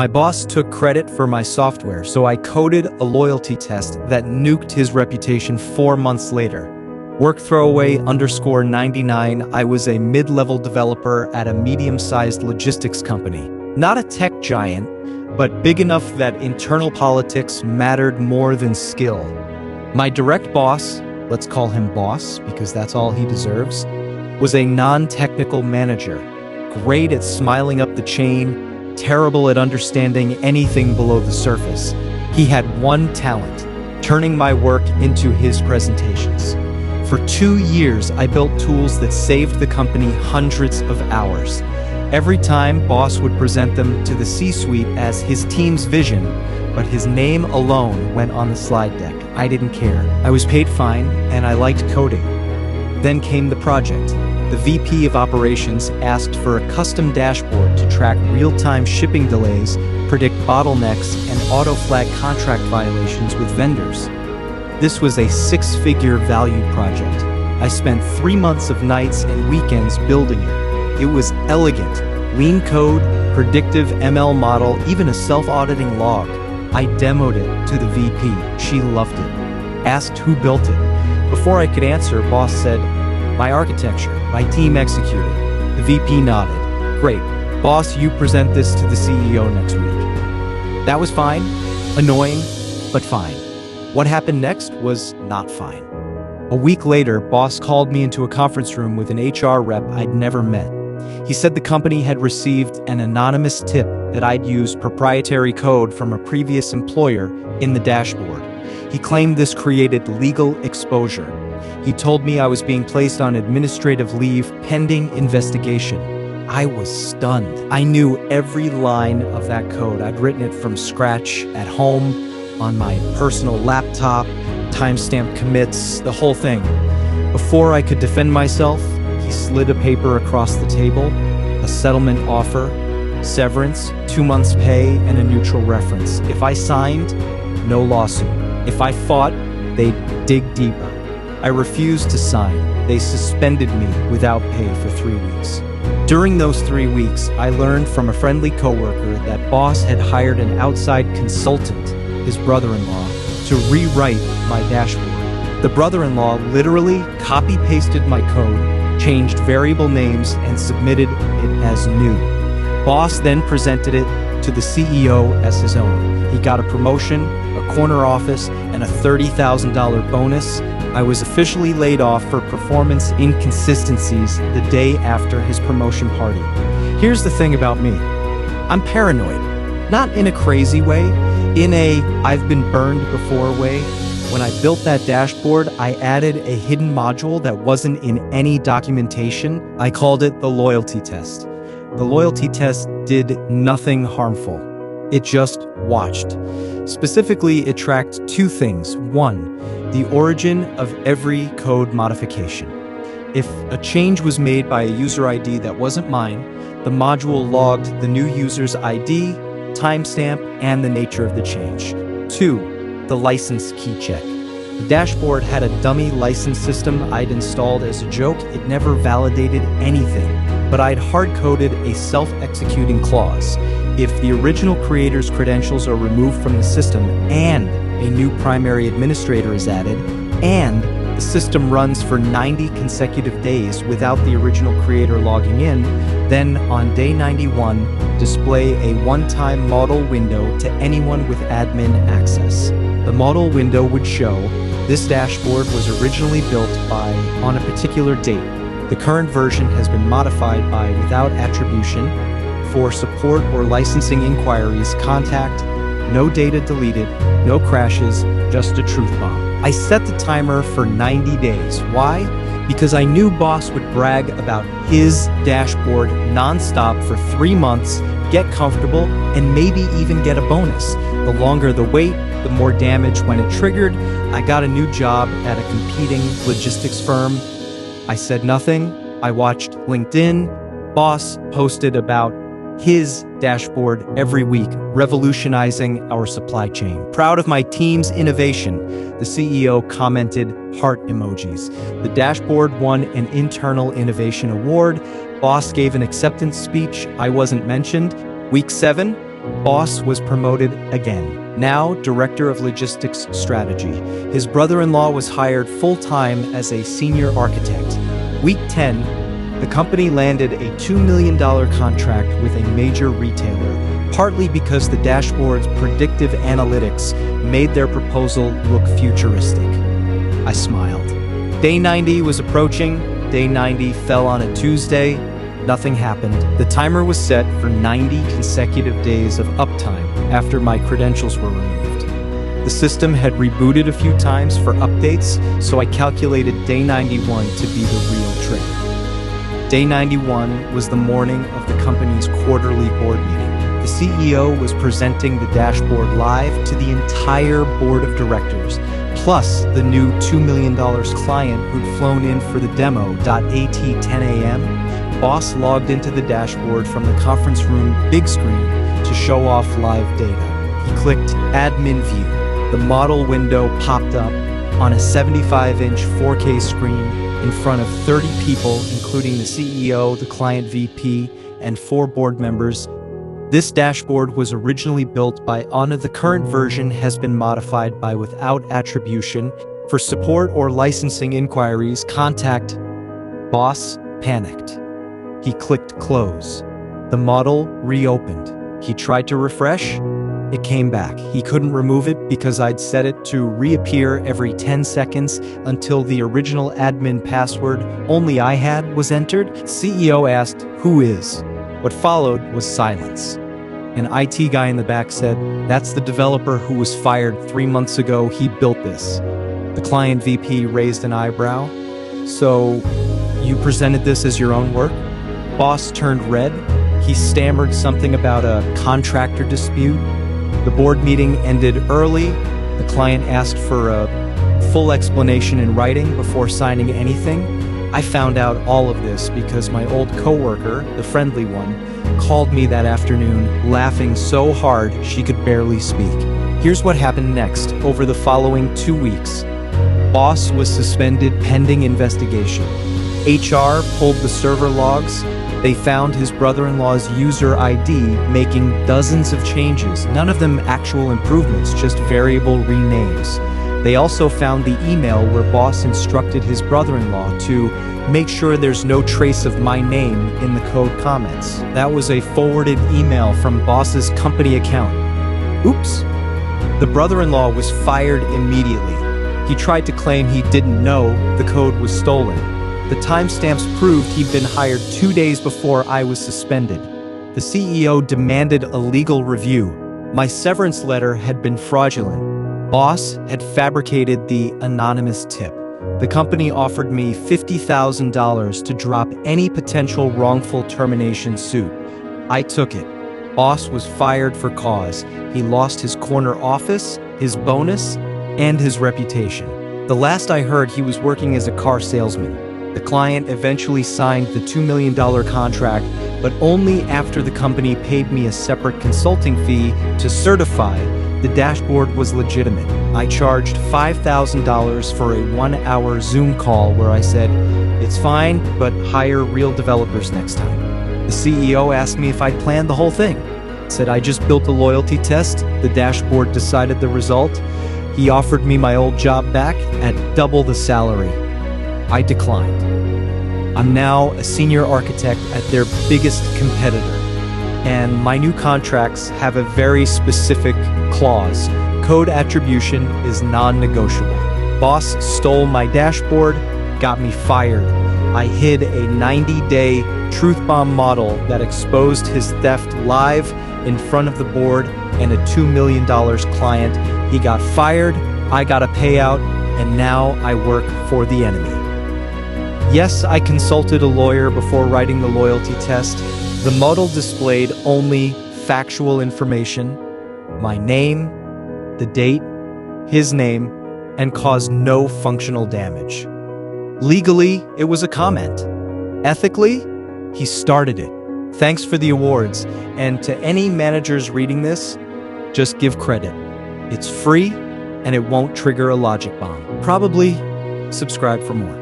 My boss took credit for my software, so I coded a loyalty test that nuked his reputation 4 months later. Work throwaway _99, I was a mid-level developer at a medium-sized logistics company. Not a tech giant, but big enough that internal politics mattered more than skill. My direct boss, let's call him boss because that's all he deserves, was a non-technical manager. Great at smiling up the chain, terrible at understanding anything below the surface. He had one talent, turning my work into his presentations. For 2 years, I built tools that saved the company hundreds of hours. Every time, boss would present them to the C-suite as his team's vision, but his name alone went on the slide deck. I didn't care. I was paid fine, and I liked coding. Then came the project. The VP of Operations asked for a custom dashboard to track real-time shipping delays, predict bottlenecks, and auto-flag contract violations with vendors. This was a 6-figure value project. I spent 3 months of nights and weekends building it. It was elegant, lean code, predictive ML model, even a self-auditing log. I demoed it to the VP. She loved it. Asked who built it. Before I could answer, boss said, "My architecture, my team executed." The VP nodded. "Great. Boss, you present this to the CEO next week." That was fine. Annoying, but fine. What happened next was not fine. A week later, boss called me into a conference room with an HR rep I'd never met. He said the company had received an anonymous tip that I'd used proprietary code from a previous employer in the dashboard. He claimed this created legal exposure. He told me I was being placed on administrative leave pending investigation. I was stunned. I knew every line of that code. I'd written it from scratch at home, on my personal laptop, timestamp commits, the whole thing. Before I could defend myself, he slid a paper across the table, a settlement offer, severance, 2 months pay, and a neutral reference. If I signed, no lawsuit. If I fought, they'd dig deeper. I refused to sign. They suspended me without pay for 3 weeks. During those 3 weeks, I learned from a friendly coworker that boss had hired an outside consultant, his brother-in-law, to rewrite my dashboard. The brother-in-law literally copy-pasted my code, changed variable names, and submitted it as new. Boss then presented it to the CEO as his own. He got a promotion, a corner office, and a $30,000 bonus. I was officially laid off for performance inconsistencies the day after his promotion party. Here's the thing about me. I'm paranoid. Not in a crazy way, in a I've been burned before way. When I built that dashboard, I added a hidden module that wasn't in any documentation. I called it the loyalty test. The loyalty test did nothing harmful. It just watched. Specifically, it tracked 2 things. 1, the origin of every code modification. If a change was made by a user ID that wasn't mine, the module logged the new user's ID, timestamp, and the nature of the change. 2, the license key check. The dashboard had a dummy license system I'd installed as a joke. It never validated anything, but I'd hard-coded a self-executing clause. If the original creator's credentials are removed from the system and a new primary administrator is added, and the system runs for 90 consecutive days without the original creator logging in, then on day 91, display a one-time model window to anyone with admin access. The model window would show this dashboard was originally built by on a particular date. The current version has been modified by without attribution. For support or licensing inquiries, contact, no data deleted, no crashes, just a truth bomb. I set the timer for 90 days. Why? Because I knew boss would brag about his dashboard nonstop for 3 months, get comfortable, and maybe even get a bonus. The longer the wait, the more damage when it triggered. I got a new job at a competing logistics firm. I said nothing. I watched LinkedIn. Boss posted about his dashboard every week, revolutionizing our supply chain. Proud of my team's innovation, the CEO commented heart emojis. The dashboard won an internal innovation award. Boss gave an acceptance speech. I wasn't mentioned. Week 7, Boss was promoted again, now Director of Logistics Strategy. His brother-in-law was hired full-time as a senior architect. Week 10, the company landed a $2 million contract with a major retailer, partly because the dashboard's predictive analytics made their proposal look futuristic. I smiled. Day 90 was approaching. Day 90 fell on a Tuesday. Nothing happened. The timer was set for 90 consecutive days of uptime after my credentials were removed. The system had rebooted a few times for updates, so I calculated day 91 to be the real trigger. Day 91 was the morning of the company's quarterly board meeting. The CEO was presenting the dashboard live to the entire board of directors, plus the new $2 million client who'd flown in for the demo. At 10 a.m., Boss logged into the dashboard from the conference room big screen to show off live data. He clicked Admin View. The model window popped up on a 75-inch 4K screen in front of 30 people, including the CEO, the client VP, and 4 board members. This dashboard was originally built by Anna. The current version has been modified by without attribution. For support or licensing inquiries, contact Boss. Panicked. He clicked close. The model reopened. He tried to refresh. It came back. He couldn't remove it because I'd set it to reappear every 10 seconds until the original admin password only I had was entered. CEO asked, "Who is?" What followed was silence. An IT guy in the back said, "That's the developer who was fired 3 months ago. He built this." The client VP raised an eyebrow. "So, you presented this as your own work?" Boss turned red. He stammered something about a contractor dispute. The board meeting ended early. The client asked for a full explanation in writing before signing anything. I found out all of this because my old coworker, the friendly one, called me that afternoon, laughing so hard she could barely speak. Here's what happened next. Over the following 2 weeks, Boss was suspended pending investigation. HR pulled the server logs. They found his brother-in-law's user ID making dozens of changes, none of them actual improvements, just variable renames. They also found the email where Boss instructed his brother-in-law to make sure there's no trace of my name in the code comments. That was a forwarded email from Boss's company account. Oops. The brother-in-law was fired immediately. He tried to claim he didn't know the code was stolen. The timestamps proved he'd been hired 2 days before I was suspended. The CEO demanded a legal review. My severance letter had been fraudulent. Boss had fabricated the anonymous tip. The company offered me $50,000 to drop any potential wrongful termination suit. I took it. Boss was fired for cause. He lost his corner office, his bonus, and his reputation. The last I heard, he was working as a car salesman. The client eventually signed the $2 million contract, but only after the company paid me a separate consulting fee to certify the dashboard was legitimate. I charged $5,000 for a 1-hour Zoom call where I said, "It's fine, but hire real developers next time." The CEO asked me if I'd planned the whole thing. I said I just built a loyalty test. The dashboard decided the result. He offered me my old job back at double the salary. I declined. I'm now a senior architect at their biggest competitor, and my new contracts have a very specific clause. Code attribution is non-negotiable. Boss stole my dashboard, got me fired. I hid a 90-day truth bomb model that exposed his theft live in front of the board and a $2 million client. He got fired, I got a payout, and now I work for the enemy. Yes, I consulted a lawyer before writing the loyalty test. The model displayed only factual information, my name, the date, his name, and caused no functional damage. Legally, it was a comment. Ethically, he started it. Thanks for the awards, and to any managers reading this, just give credit. It's free, and it won't trigger a logic bomb. Probably subscribe for more.